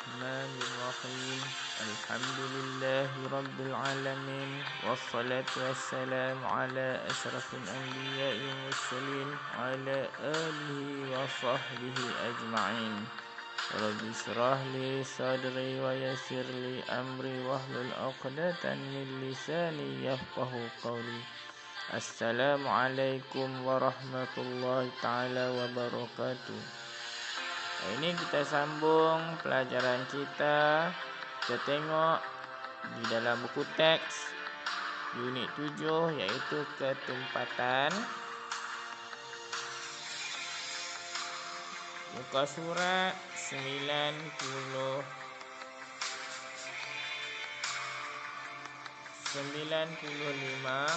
الرحمن الرحيم الحمد لله رب العالمين والصلاة والسلام على أشرف الأنبياء والمرسلين وعلى آله وصحبه أجمعين رب اشرح لي صدري ويسر لي أمري واحلل عقدة من لساني يفقه قولي. Assalamualaikum warahmatullahi taala wabarakatuh. Ini kita sambung pelajaran kita. Kita tengok di dalam buku teks unit 7 iaitu ketumpatan. Muka surat 95,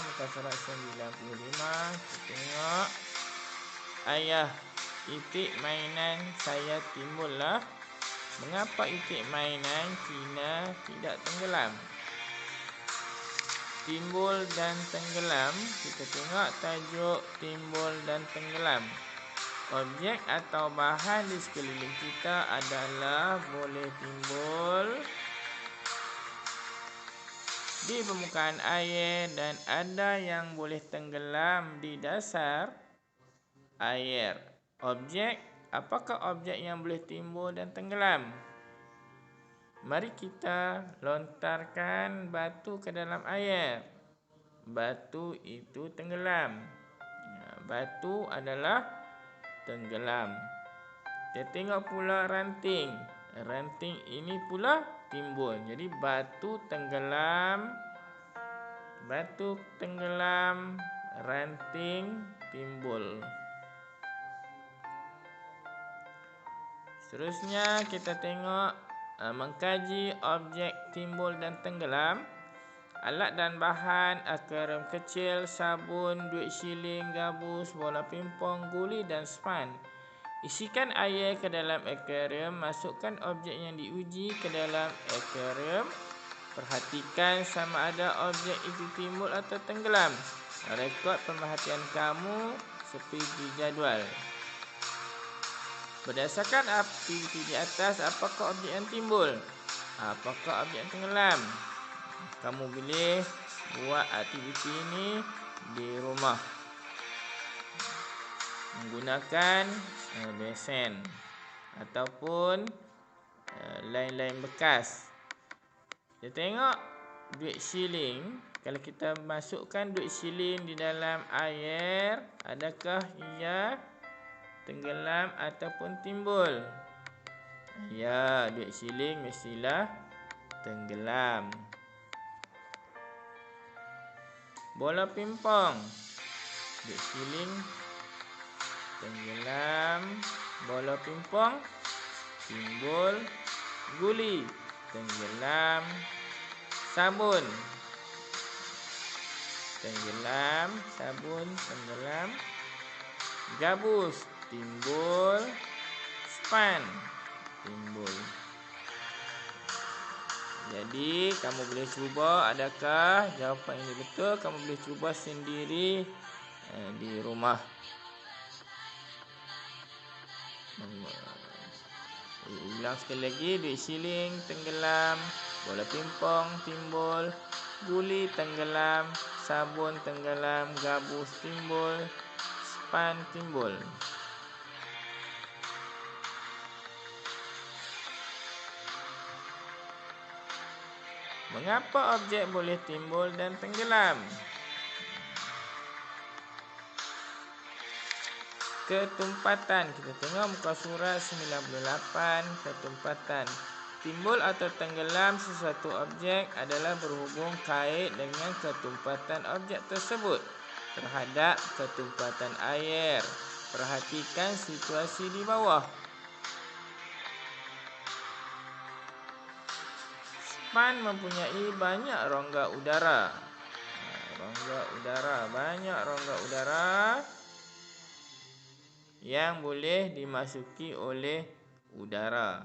muka surat 95. Kita tengok ayah itik mainan saya timbullah. Mengapa itik mainan Cina tidak tenggelam? Timbul dan tenggelam. Kita tengok tajuk timbul dan tenggelam. Objek atau bahan di sekeliling kita adalah boleh timbul di permukaan air dan ada yang boleh tenggelam di dasar air. Objek, apakah objek yang boleh timbul dan tenggelam? Mari kita lontarkan batu ke dalam air. Batu itu tenggelam. Batu adalah tenggelam. Kita tengok pula ranting. Ranting ini pula timbul. Jadi batu tenggelam, ranting timbul. Seterusnya kita tengok mengkaji objek timbul dan tenggelam. Alat dan bahan: akuarium kecil, sabun, duit siling, gabus, bola pimpong, guli dan span. Isikan air ke dalam akuarium. Masukkan objek yang diuji ke dalam akuarium. Perhatikan sama ada objek itu timbul atau tenggelam. Rekod pemerhatian kamu seperti jadual. Berdasarkan aktiviti di atas, apakah objek yang timbul? Apakah objek yang tenggelam? Kamu boleh buat aktiviti ini di rumah menggunakan besen ataupun lain-lain bekas. Kita tengok duit siling. Kalau kita masukkan duit siling di dalam air, adakah ia tenggelam ataupun timbul? Ya, duit siling mestilah tenggelam. Bola pimpong, duit siling tenggelam, bola pimpong timbul. Guli tenggelam, sabun tenggelam, gabus timbul, span timbul. Jadi kamu boleh cuba, adakah jawapan ini betul? Kamu boleh cuba sendiri di rumah. Ulang sekali lagi. Duit siling tenggelam, bola pimpong timbul, guli tenggelam, sabun tenggelam, gabus timbul, span timbul. Mengapa objek boleh timbul dan tenggelam? Ketumpatan. Kita tengok muka surat 98. Ketumpatan. Timbul atau tenggelam sesuatu objek adalah berhubung kait dengan ketumpatan objek tersebut terhadap ketumpatan air. Perhatikan situasi di bawah. Span mempunyai banyak rongga udara. Banyak rongga udara yang boleh dimasuki oleh udara.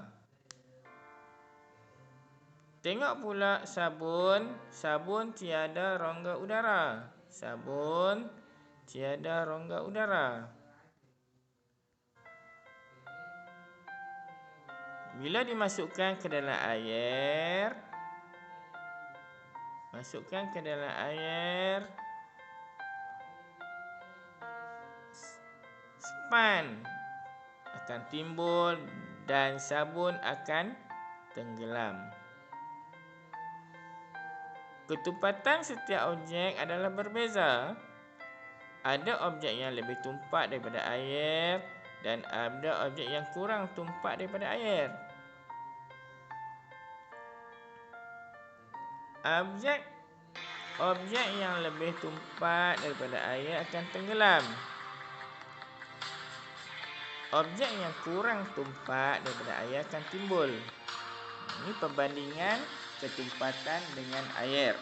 Tengok pula sabun. Sabun tiada rongga udara. Bila dimasukkan ke dalam air, span akan timbul dan sabun akan tenggelam. Ketumpatan setiap objek adalah berbeza. Ada objek yang lebih tumpat daripada air dan ada objek yang kurang tumpat daripada air. Objek yang lebih tumpat daripada air akan tenggelam. Objek yang kurang tumpat daripada air akan timbul. Ini perbandingan ketumpatan dengan air.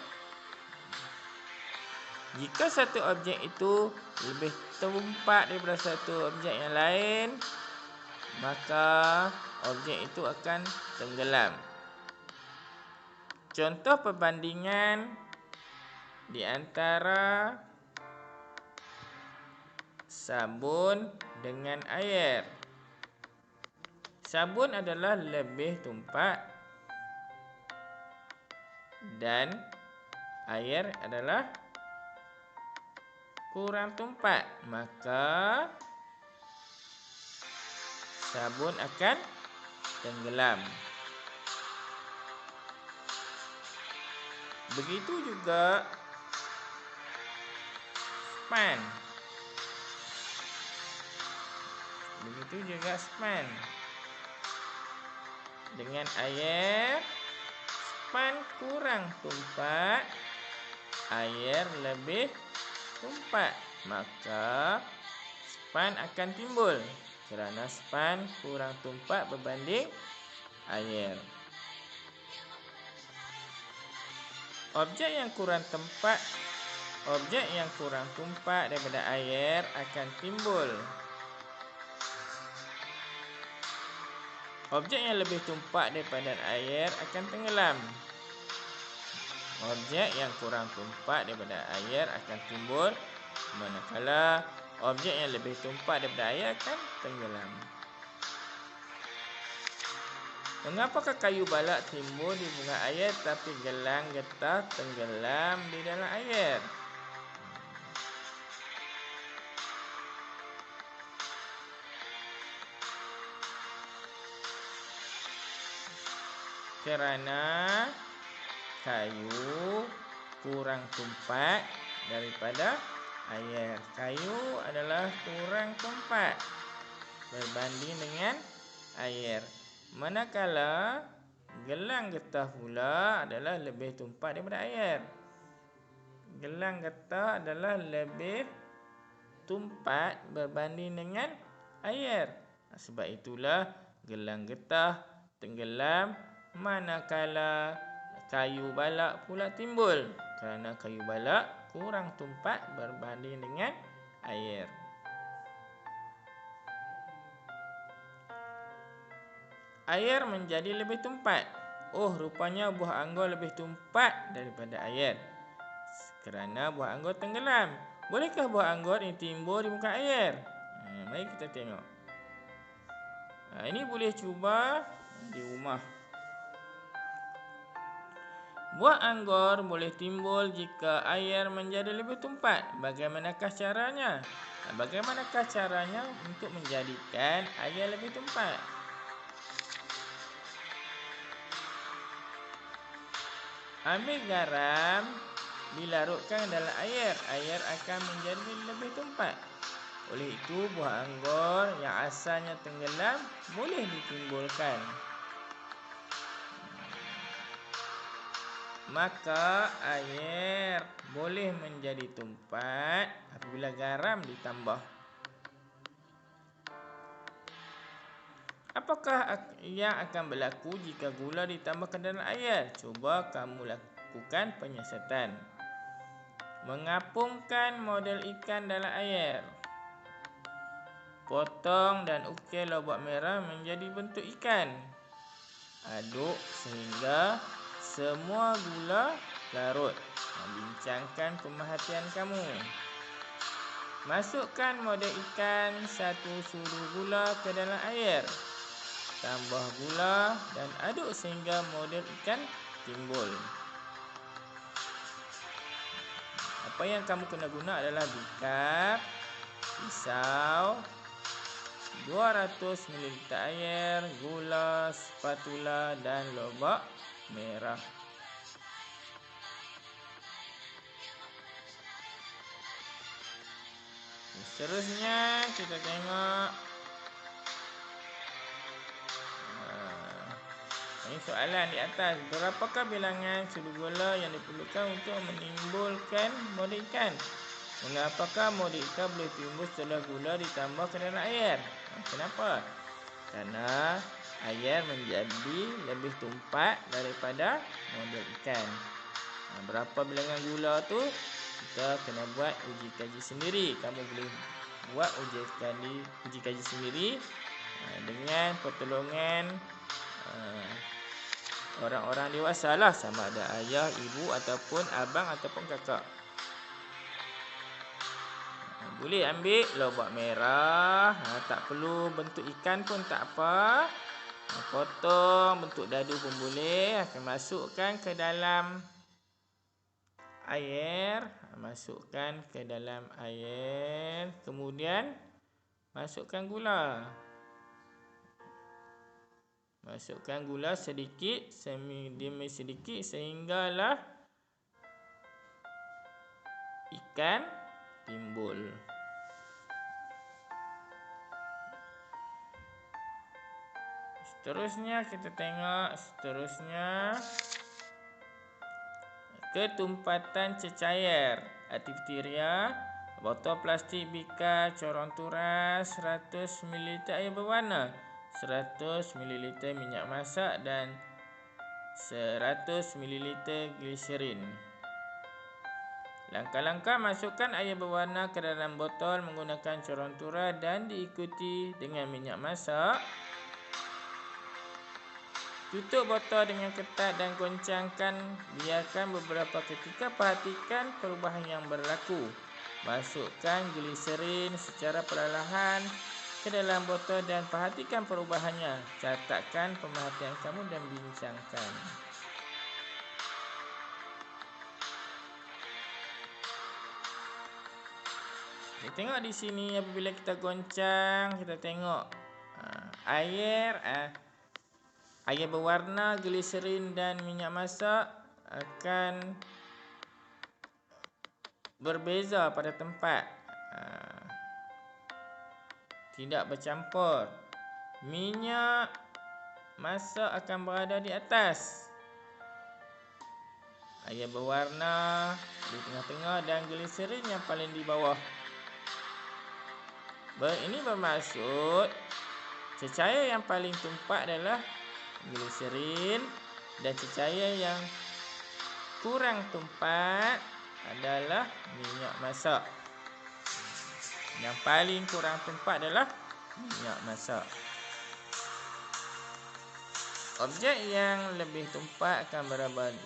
Jika satu objek itu lebih tumpat daripada satu objek yang lain, maka objek itu akan tenggelam. Contoh perbandingan di antara sabun dengan air. Sabun adalah lebih tumpat dan air adalah kurang tumpat, maka sabun akan tenggelam. Begitu juga span. Dengan air, span kurang tumpat, air lebih tumpat, maka span akan timbul kerana span kurang tumpat berbanding air. Objek yang kurang tumpat daripada air akan timbul. Objek yang lebih tumpat daripada air akan tenggelam. Objek yang kurang tumpat daripada air akan timbul, manakala objek yang lebih tumpat daripada air akan tenggelam. Mengapakah kayu balak timbul di bunga air tapi gelang getah tenggelam di dalam air? Kerana kayu kurang tumpat daripada air. Kayu adalah kurang tumpat berbanding dengan air. Manakala gelang getah pula adalah lebih tumpat daripada air. Gelang getah adalah lebih tumpat berbanding dengan air. Sebab itulah gelang getah tenggelam, manakala kayu balak pula timbul, kerana kayu balak kurang tumpat berbanding dengan air. Air menjadi lebih tumpat. Rupanya buah anggur lebih tumpat daripada air kerana buah anggur tenggelam. Bolehkah buah anggur ini timbul di muka air? Mari kita tengok. Ini boleh cuba di rumah. Buah anggur boleh timbul jika air menjadi lebih tumpat. Bagaimanakah caranya? Bagaimanakah caranya untuk menjadikan air lebih tumpat? Ambil garam, dilarutkan dalam air akan menjadi lebih tumpat. Oleh itu, buah anggur yang asalnya tenggelam boleh ditimbulkan. Maka air boleh menjadi tumpat apabila garam ditambah. Apakah yang akan berlaku jika gula ditambahkan dalam air? Cuba kamu lakukan penyiasatan. Mengapungkan model ikan dalam air. Potong dan ukir lobak merah menjadi bentuk ikan. Aduk sehingga semua gula larut. Bincangkan pemerhatian kamu. Masukkan model ikan 1 sudu gula ke dalam air. tambah gula dan aduk sehingga model ikan timbul. Apa yang kamu kena guna adalah bikap, pisau, 200 ml air, gula, spatula dan lobak merah. Seterusnya kita tengok ini soalan di atas. Berapakah bilangan sudu gula yang diperlukan untuk menimbulkan model ikan? Mengapakah model ikan boleh timbul setelah gula ditambah ke dalam air? Kenapa? Karena air menjadi lebih tumpat daripada model ikan. Berapa bilangan gula tu kita kena buat uji kaji sendiri. Kamu boleh buat uji kaji sendiri dengan pertolongan orang-orang dewasa lah, sama ada ayah, ibu ataupun abang ataupun kakak. Boleh ambil lobak merah, tak perlu bentuk ikan pun tak apa. Potong bentuk dadu pun boleh. Masukkan ke dalam air, kemudian masukkan gula. Masukkan gula sedikit demi sedikit sehinggalah ikan timbul. Seterusnya kita tengok ketumpatan cecair antibakteria, botol plastik, bika, corong turas, 100 ml air berwarna, 100 ml minyak masak dan 100 ml gliserin. Langkah-langkah masukkan air berwarna ke dalam botol menggunakan corong turas dan diikuti dengan minyak masak. Tutup botol dengan ketat dan goncangkan. Biarkan beberapa ketika, perhatikan perubahan yang berlaku. Masukkan gliserin secara perlahan ke dalam botol dan perhatikan perubahannya. Catatkan pemerhatian kamu dan bincangkan. Kita tengok di sini apabila kita goncang, kita tengok air berwarna, gliserin dan minyak masak akan berbeza pada tempat, tidak bercampur. Minyak masak akan berada di atas, air berwarna di tengah-tengah dan gliserin yang paling di bawah. Ini bermaksud cecair yang paling tumpat adalah gliserin dan cecair yang kurang tumpat adalah minyak masak. Yang paling kurang tumpat adalah minyak masak. Objek yang lebih tumpat akan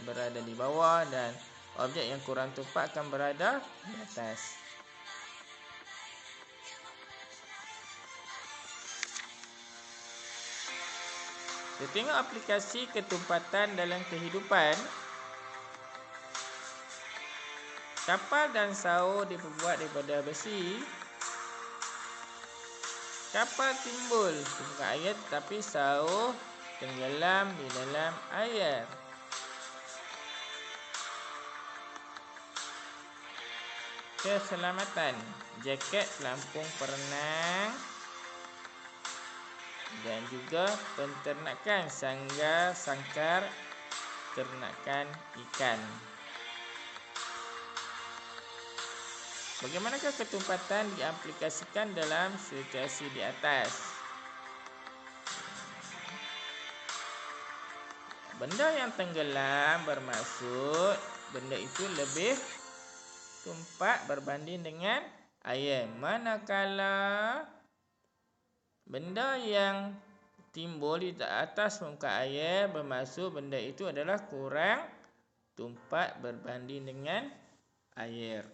berada di bawah dan objek yang kurang tumpat akan berada di atas. Kita tengok aplikasi ketumpatan dalam kehidupan. Kapal dan saur diperbuat daripada besi. Kapal timbul di muka air tetapi saur tenggelam di dalam air. Keselamatan, jaket pelampung perenang dan juga penternakan, sangkar ternakan ikan. Bagaimanakah ketumpatan diaplikasikan dalam situasi di atas? Benda yang tenggelam bermaksud benda itu lebih tumpat berbanding dengan air. Manakala benda yang timbul di atas muka air bermaksud benda itu adalah kurang tumpat berbanding dengan air.